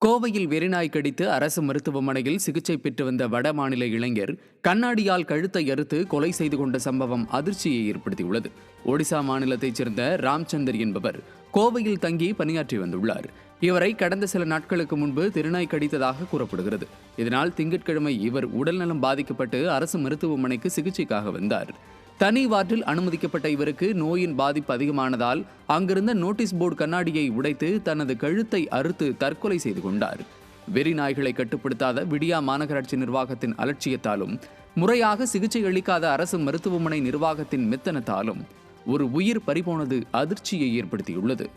கோவையில் வெறிநாய் கடித்து அரசு மருத்துவமனையில் சிகிச்சை பெற்று வந்த வடமாநில இளைஞர் கண்ணாடியால் கழுத்தை அறுத்து கொலை செய்து கொண்ட சம்பவம் அதிர்ச்சியை ஏற்படுத்தியுள்ளது. ஒடிசா மாநிலத்தைச் சேர்ந்த ராம்சந்தர் என்பவர் கோவையில் தங்கி பணியாற்றி வந்துள்ளார். இவரை கடந்த சில நாட்களுக்கு முன்பு திருநாய் கடித்ததாக கூறப்படுகிறது. இதனால் திங்கட்கிழமை இவர் உடல்நலம் பாதிக்கப்பட்டு அரசு மருத்துவமனைக்கு சிகிச்சைக்காக வந்தார். தனி வார்டில் அனுமதிக்கப்பட்ட இவருக்கு நோயின் பாதிப்பு அதிகமானதால் அங்கிருந்த நோட்டீஸ் போர்டு கண்ணாடியை உடைத்து தனது கழுத்தை அறுத்து தற்கொலை செய்து கொண்டார். வெறி நாய்களை கட்டுப்படுத்தாத விடியா மாநகராட்சி நிர்வாகத்தின் அலட்சியத்தாலும் முறையாக சிகிச்சை அளிக்காத அரசு மருத்துவமனை நிர்வாகத்தின் மெத்தனத்தாலும் ஒரு உயிர் பறிபோனது அதிர்ச்சியை ஏற்படுத்தியுள்ளது.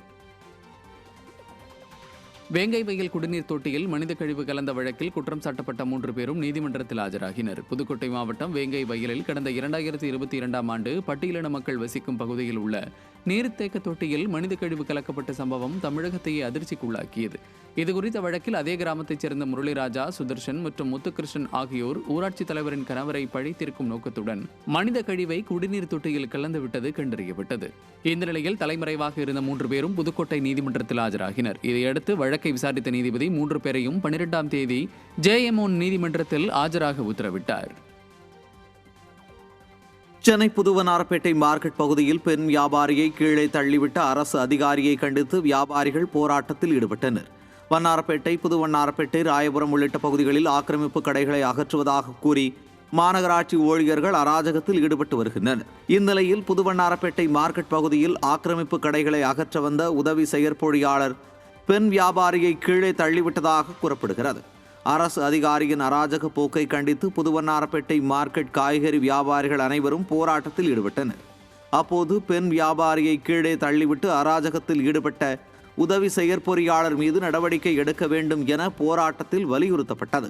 வேங்கை வயல் குடிநீர் தொட்டியில் மனித கழிவு கலந்த வழக்கில் குற்றம் சாட்டப்பட்ட 3 பேரும் நீதிமன்றத்தில் ஆஜராகினர். புதுக்கோட்டை மாவட்டம் வேங்கை வயலில் கடந்த 2022ஆம் ஆண்டு பட்டியலின மக்கள் வசிக்கும் பகுதியில் உள்ள நீர்த்தேக்க தொட்டியில் மனித கழிவு கலக்கப்பட்ட சம்பவம் தமிழகத்தையே அதிர்ச்சிக்குள்ளாக்கியது. இதுகுறித்த வழக்கில் அதே கிராமத்தைச் சேர்ந்த முரளிராஜா, சுதர்ஷன் மற்றும் முத்துகிருஷ்ணன் ஆகியோர் ஊராட்சித் தலைவரின் கணவரை பழி தீர்க்கும் நோக்கத்துடன் மனித கழிவை குடிநீர் தொட்டியில் கலந்துவிட்டது கண்டறியப்பட்டது. இந்த நிலையில் தலைமறைவாக இருந்த 3 பேரும் புதுக்கோட்டை நீதிமன்றத்தில் ஆஜராகினர். இதையடுத்து வழக்கை விசாரித்த நீதிபதி 3 பேரையும் 12ஆம் தேதி JM1 நீதிமன்றத்தில் ஆஜராக உத்தரவிட்டார். சென்னை புதுவண்ணாரப்பேட்டை மார்க்கெட் பகுதியில் பெண் வியாபாரியை கீழே தள்ளிவிட்ட அரசு அதிகாரியை கண்டித்து வியாபாரிகள் போராட்டத்தில் ஈடுபட்டனர். வண்ணாரப்பேட்டை, புதுவண்ணாரப்பேட்டை, ராயபுரம் உள்ளிட்ட பகுதிகளில் ஆக்கிரமிப்பு கடைகளை அகற்றுவதாக கூறி மாநகராட்சி ஊழியர்கள் அராஜகத்தில் ஈடுபட்டு வருகின்றனர். இந்நிலையில் புதுவண்ணாரப்பேட்டை மார்க்கெட் பகுதியில் ஆக்கிரமிப்பு கடைகளை அகற்ற வந்த உதவி செயற்பொழியாளர் பெண் வியாபாரியை கீழே தள்ளிவிட்டதாக கூறப்படுகிறது. அரசு அதிகாரியின் அராஜக போக்கை கண்டித்து புதுவண்ணாரப்பேட்டை மார்க்கெட் காய்கறி வியாபாரிகள் அனைவரும் போராட்டத்தில் ஈடுபட்டனர். அப்போது பெண் வியாபாரியை கீழே தள்ளிவிட்டு அராஜகத்தில் ஈடுபட்ட உதவி செயற்பொறியாளர் மீது நடவடிக்கை எடுக்க வேண்டும் என போராட்டத்தில் வலியுறுத்தப்பட்டது.